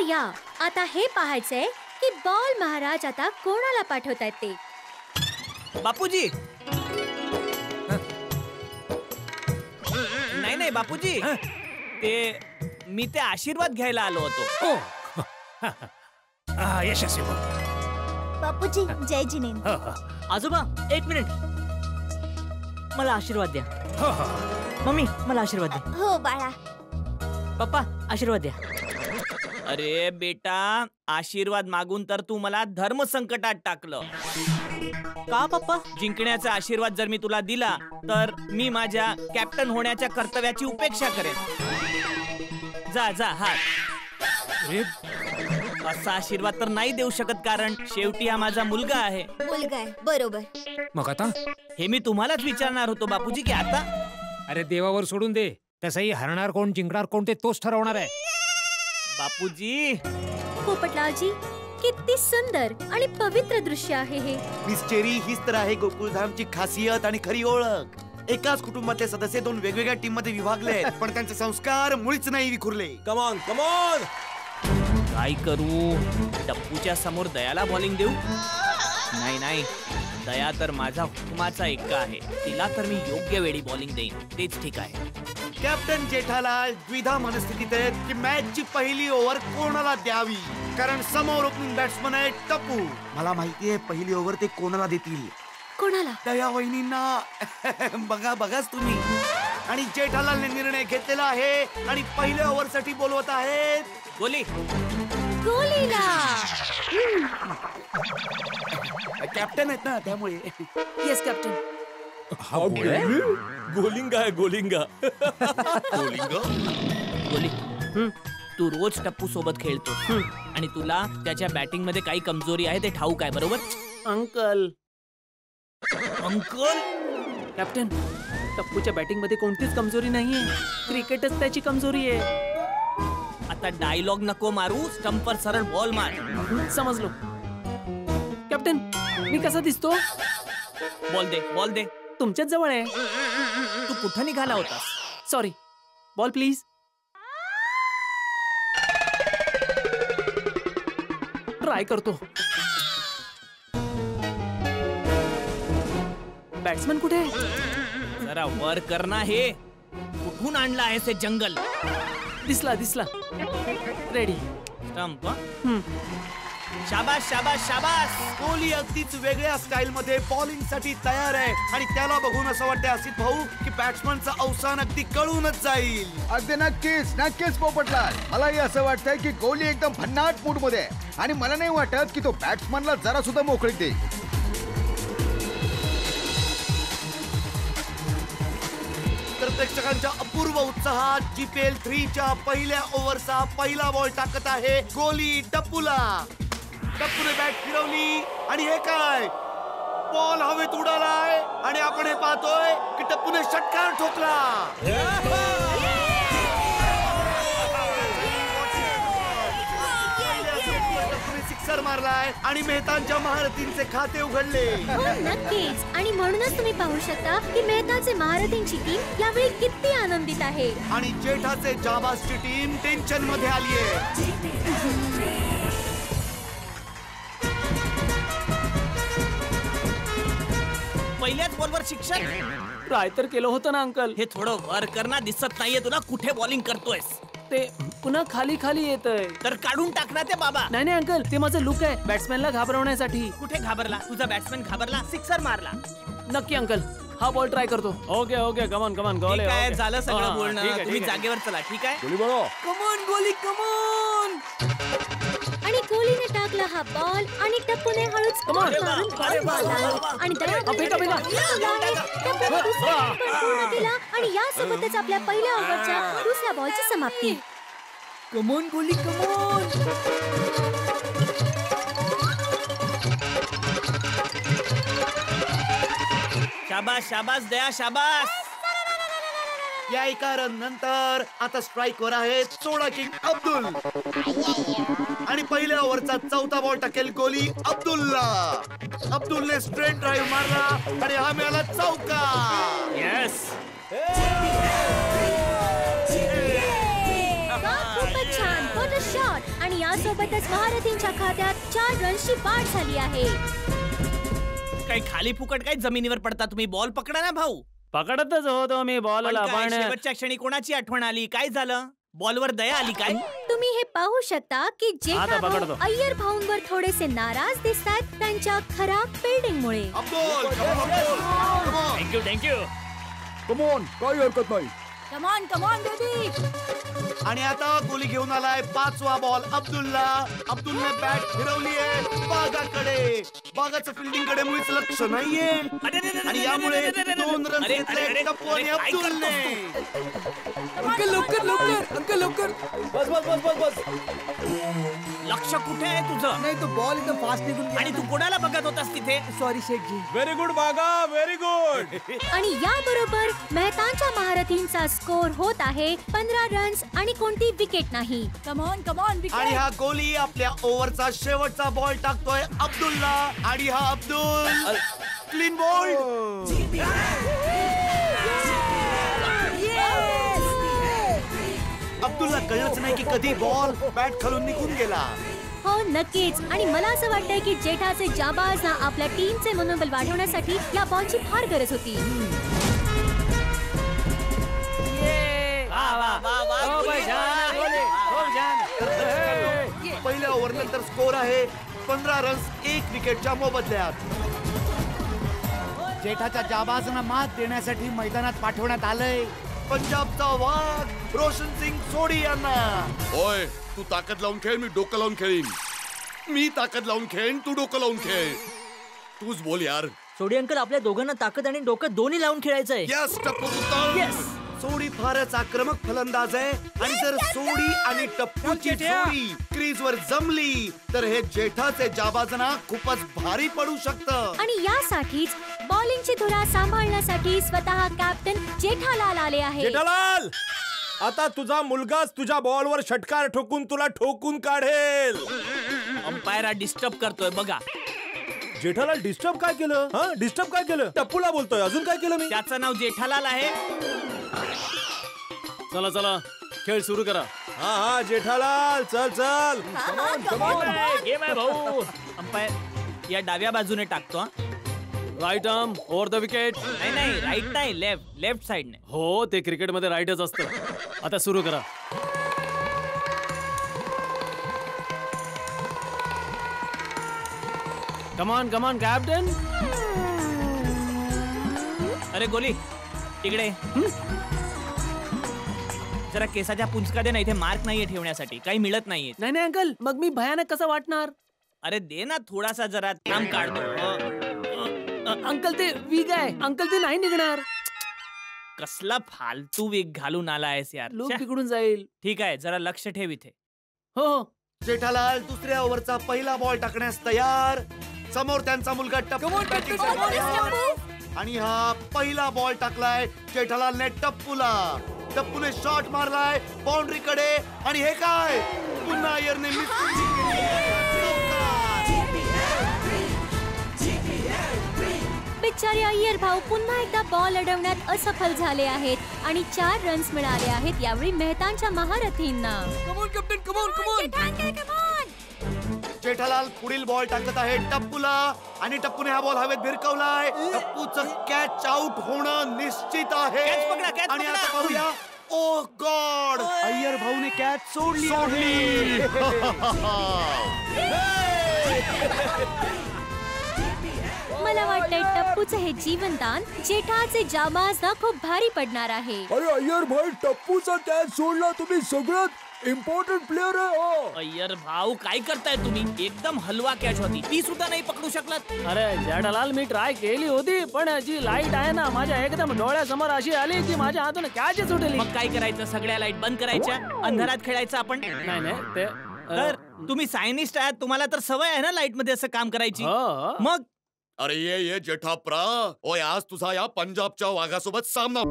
या आता हे पाहायचंय की बॉल महाराज आता कोणाला पाठवतायत ते. बापूजी. नाही नाही बापूजी, ते मी ते आशीर्वाद घ्यायला आलो होतो. यशस्वी बापूजी जय जिनेंद्र. आजोबा एक मिनिट, मला आशीर्वाद द्या. मम्मी मला आशीर्वाद द्या. हो बाळा. पप्पा आशीर्वाद द्या. अरे बेटा, आशीर्वाद मागून तर तू मला धर्म संकटात टाकलं. का पप्पा? जिंकण्याचा आशीर्वाद जर मी तुला दिला तर मी माझ्या कॅप्टन होण्याच्या कर्तव्याची उपेक्षा करेन. जा जा हा. असा आशीर्वाद तर नाही देऊ शकत, कारण शेवटी हा माझा मुलगा आहे. मुलगा आहे बरोबर. मग आता हे मी तुम्हालाच विचारणार होतो बापूजी की आता. अरे देवावर सोडून दे, तसंही हरणार कोण जिंकणार कोण ते तोच ठरवणार आहे. बापूजी. पोपटलालजी, किती सुंदर आणि पवित्र दृश्य आहे हे. मिस चेरी, हीच तर आहे गोकुळधामची खासियत आणि खरी ओळख. एकाच कुटुंबातले सदस्य दोन वेगवेगळ्या टीम मध्ये विभागले, पण त्यांचे संस्कार मुळीच नाही विखुरले. Come on come on. काय करू? टप्पूच्या समोर दयाला बॉलिंग देऊ? नाही नाही, दया तर माझा हुकमाचा एक्का आहे. तिला तर मी योग्य वेळी बॉलिंग देईन, तेच ठीक आहे. कॅप्टन जेठालाल द्विधा मनस्थितीत आहेत की मॅचची पहिली ओव्हर कोणाला द्यावी, कारण समोर ओपनिंग बॅट्समन आहे टप्पू. मला माहितीये पहिली ओव्हर ते कोणाला देतील. कोणाला? दया वहिनींना. बघा बघाच तुम्ही. आणि जेठालालने निर्णय घेतलेला आहे आणि पहिल्या ओव्हर साठी बोलवत आहेत गोली. गोलीला. कॅप्टन आहेत ना त्यामुळे. Yes captain. गोलिंगा आहे गोलिंगा. गोली, तू रोज टप्पू सोबत खेळतो आणि तुला त्याच्या बॅटिंग मध्ये काही कमजोरी आहे ते ठाऊक आहे बरोबर? अंकल. अंकल? कॅप्टन, टप्पूच्या बॅटिंग मध्ये कोणतीच कमजोरी नाहीये, क्रिकेटच त्याची कमजोरी आहे. आता डायलॉग नको मारू, स्टंपवर सरळ बॉल मार. समजलो. कॅप्टन, मी कसा दिसतो? बॉल दे, बॉल दे. तुमच्याच जवळ आहे. तू कुठं निघाला होतास? Sorry, ball please. ट्राय करतो. बॅट्समन कुठे? जरा वर कर ना. हे कुठून आणला आहेस हे जंगल? दिसला दिसला. रेडी. स्टंप. शाबास शाबास शाबास. कोहली अगदीच वेगळ्या स्टाईल मध्ये बॉलिंग साठी तयार आहे आणि त्याला बघून असं वाटतं असित भाऊ की बॅट्समनचं अवसान अगदी कळूनच जाईल. अगदी नक्कीच नक्कीच पोपटलाल, मलाही असं वाटतंय की कोहली एकदम भन्नाट मूड मध्ये आहे आणि मला नाही वाटत की तो बॅट्समनला जरा सुद्धा मोकळीक देईल. तर प्रेक्षकांच्या अपूर्व उत्साहात GPL 3च्या पहिल्या ओव्हरचा पहिला बॉल टाकत आहे गोली टप्पूला. टप्पूने बॅट फिरवली आणि हे काय, बॉल हवेत उडालाय आणि आपण हे पाहतोय की टप्पूने षटकार ठोकला. सिक्सर मारलाय आणि मेहतांच्या महारथींचे खाते उघडले. नक्कीच, आणि म्हणूनच तुम्ही पाहू शकता की मेहताचे महारथींची टीम यावेळी किती आनंदित आहे. आणि जेठाचे जाबाजची टीम टेन्शन मध्ये आली आहे. पहिल्याच बॉलवर शिक्षण. ट्राय तर केलं होतं ना अंकल. हे थोडं वर कर ना. दिसत नाहीये तुला कुठे बॉलिंग करतोयस? ते पुन्हा खाली खाली येतंय. तर काढून टाक ना ते बाबा. नाही नाही अंकल, ते माझं लुक आहे बॅट्समॅनला घाबरवण्यासाठी. कुठे घाबरला? तुझा बॅट्समॅन घाबरला, सिक्सर मारला. नक्की अंकल, हा बॉल ट्राय करतो. Okay okay, come on come on. ठीक आहे, झालं सगळं बोलणं. तुम्ही जागेवर चला. ठीक आहे, कमॉन गोली कमॉन. आणि कोहलीने टाकला हा बॉल आणि टप्पूने हळूच बॉल मारून बॉल मारला आणि दयाने पूर्ण केला आणि यासोबतच आपल्या पहिल्या ओव्हरच्या दुसऱ्या बॉलची समाप्ती. कमॉन गोली कमॉन. शाबास शाबास दया शाबास. या एका रन नंतर आता स्ट्राइक वर आहे सोडा किंग अब्दुल आणि पहिल्या ओव्हरचा चौथा बॉल टाकेल गोली अब्दुलला. अब्दुलने स्ट्रेट ड्राइव्ह मारला आणि हा मिळाला चौका. येस. खूपच छान. What a शॉट आणि यासोबतच महारथींच्या खात्यात 4 रन्सची वाढ झाली आहे. काही खाली फुकट काही जमिनीवर पडता तुम्ही. बॉल पकडा ना भाऊ. पकडतच होतो मी बॉलला, पण काय, पण शेवटच्या क्षणी कोणाची आठवण आली? काय झालं? बॉलवर दया आली काय? तुम्ही हे पाहू शकता की आता पकडतो. जेठा अय्यर भाऊंवर थोडेसे नाराज दिसतात त्यांच्या खराब फिल्डिंगमुळे. Abdul thank you thank you. कमॉन, काही हरकत नाही. Come on baby. आणि आता गोली घेऊन आलाय 5वा बॉल अब्दुलला. अब्दुलने बॅट फिरवली आहे बागाकडे. बागाचं फिल्डिंग कडे मुळीच लक्ष नाहीये आणि यामुळे 2 रन घेतले टप्पू आणि अब्दुलने. अंकल लवकर लवकर, अंकल लवकर. बस बस बस बस बस. लक्ष कुठे आहे तुझं? नाही तो बॉल एकदम फास्ट निघून आणि तू कोणाला बघत होतास तिथे? सॉरी शेठजी. व्हेरी गुड बागा, व्हेरी गुड. आणि याबरोबर मेहतांच्या महारथींचा स्कोर होत आहे 15 रन्स आणि कोणती विकेट नाही. कम ऑन आणि हा गोली आपल्या ओव्हरचा शेवटचा बॉल टाकतोय अब्दुलला. आणि हा अब्दुल क्लीन बॉल. अब्दुलला कळलंच नाही की कधी बॉल बॅट खालून निघून गेला. हो नक्कीच. आणि मला असं वाटतंय की जेठाचे जाबाजना आपल्या टीमचे मनोबल वाढवण्यासाठी या बॉलची फार गरज होती. पहिल्या ओव्हर नंतर स्कोर आहे 15 रन्स 1 विकेटच्या मोबदल्यात. जेठाच्या जाबाजना मात देण्यासाठी मैदानात पाठवण्यात आलंय पंजाबचा वाघ रोशन सिंग सोडी यांना. होय, तू ताकद लावून खेळ, मी डोकं लावून खेळीन. मी ताकद लावून खेळीन, तू डोकं लावून खेळ. तूच बोल यार. सोडी अंकल, आपल्या दोघांना ताकद आणि डोकं दोन्ही लावून खेळायचंय. यस टप्पू उत्तम. सोडी फारच आक्रमक फलंदाज आहे आणि जर सोडी आणि टप्पूची जोडी क्रीजवर जमली तर हे जेठाचे जाबाजना खूपच भारी पडू शकतं. आणि यासाठीच बॉलिंगची धुरा सांभाळण्यासाठी स्वतः कॅप्टन जेठालाल आले आहे. जेठालाल, आता तुझा मुलगाच तुझ्या बॉलवर षटकार ठोकून तुला ठोकून काढेल. अंपायर डिस्टर्ब करतोय बघा. जेठालाल डिस्टर्ब काय केलं? हा, डिस्टर्ब काय केलं? टप्पूला बोलतोय, अजून काय केलं मी? त्याचं नाव जेठालाल आहे. चला चला, खेळ सुरू करा. हा हा जेठालाल, चल चल. गेम आहे भाऊ. अंपायर या डाव्या बाजूने टाकतो. Right arm over the wicket. नाही नाही, राईट नाही, लेफ्ट साइडने. हो, ते क्रिकेट मध्ये राईटच असतं. आता सुरू करा. कमान कमान कॅप्टन. अरे गोली तिकडे. जरा केसाच्या पुंचका दे ना, इथे मार्क नाहीये ठेवण्यासाठी, काही मिळत नाहीये. नाही नाही अंकल, मग मी भयानक कसं वाटणार? अरे दे ना थोडासा, जरा काम काढतो. अंकल ते वीक आहे अंकल, ते नाही निघणार. कसला फालतू वीक घालून आलायस यार. लोक बिघडून जाईल. ठीक आहे, जरा लक्ष ठेव इथे. हो. जेठालाल दुसऱ्या ओव्हरचा पहिला बॉल टाकण्यास तयार. समोर त्यांचा मुलगा टप्पू बॅटिंगसाठी तयार. आणि हा पहिला बॉल टाकलाय जेठालालने टप्पूला. टप्पूने शॉट मारलाय बाउंड्री कडे. आणि हे काय, पुन्हा अय्यरने मिस बिचारे अय्यर भाऊ पुन्हा एकदा बॉल अडवण्यात असफल झाले आहेत आणि 4 रन्स मिळाले आहेत यावेळी मेहतांच्या महारथींना. जेठालाल पुढील बॉल टाकत आहे टप्पूला. आणि टप्पूने हा बॉल हवेत भिरकवलाय. टप्पूचं कॅच आउट होणं निश्चित आहे. Catch पकडा, catch आणि आता पकडा. पाहूया, ओ गॉड, अय्यर भाऊने कॅच सोडली. मला वाटतंय टप्पूचं हे जीवनदान जेठाचे जाबाजना खूप भारी पडणार आहे. अरे अय्यर भाई, टप्पूचा कॅच सोडला. तुम्ही सगळ्यात इम्पॉर्टंट प्लेअर आहे. अय्यर भाऊ काय करताय तुम्ही? एकदम हलवा कॅच होती, ती सुद्धा नाही पकडू शकलात. अरे जेठालाल, मी ट्राय केली होती, पण जी लाईट आहे ना माझ्या एकदम डोळ्यासमोर अशी आली की माझ्या हातून कॅच सुटली. मग काय करायचं? सगळ्या लाईट बंद करायच्या, अंधारात खेळायचं आपण. नाही नाही ते तर तुम्ही सायनिस्ट आहात, तुम्हाला तर सवय आहे ना लाईट मध्ये असं काम करायची. हो. मग अरे ये जेठाप्रा. ओय, आज तुझा या पंजाबच्या वाघासोबत सामना.